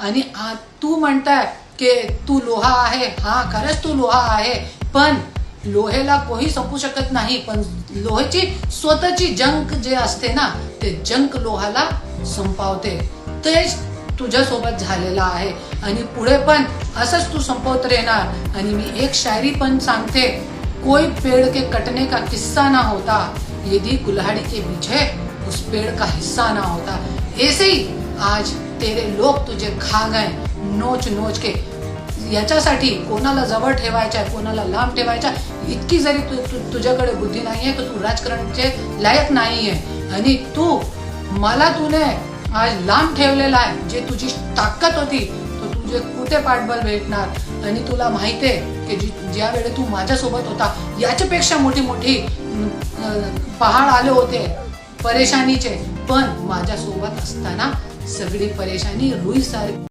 आणि तू म्हणताय की तू लोहा आहे. हा, खरंच तू लोहा आहे, पण लोहेला कोणी संपू शकत नाही. पण लोह्याची स्वतःची जंक जे असते ना, ते जंक लोहाला संपवते. तेच तुझ्यासोबत झालेलं आहे आणि पुढे पण असंच तू संपवत राहणार. आणि मी एक शायरी पण सांगते, कोई पेड़ के कटने का किस्सा ना होता, यदि कुल्हाड़ी के पीछे उस पेड़ का हिस्सा ना होता. ऐसे ही आज तेरे लोग तुझे खा गए नोच नोच के. याच्यासाठी कोणाला जवळ ठेवायचं आहे, कोणाला लांब ठेवायचं, इतकी जरी तुझ्याकडे बुद्धी नाहीये तर तू राजकारणाचे लायक नाहीये. आणि तुने आज लांब ठेवलेला आहे. जे तुझी ताकद होती तो तुझे कुठे पाठबळ भेटणार. आणि तुला माहिती आहे की ज्या वेळी तू माझ्यासोबत होता, याच्यापेक्षा मोठी मोठी पहाड आले होते परेशानीचे, पण माझ्यासोबत असताना सगळी परेशानी रुईसारखी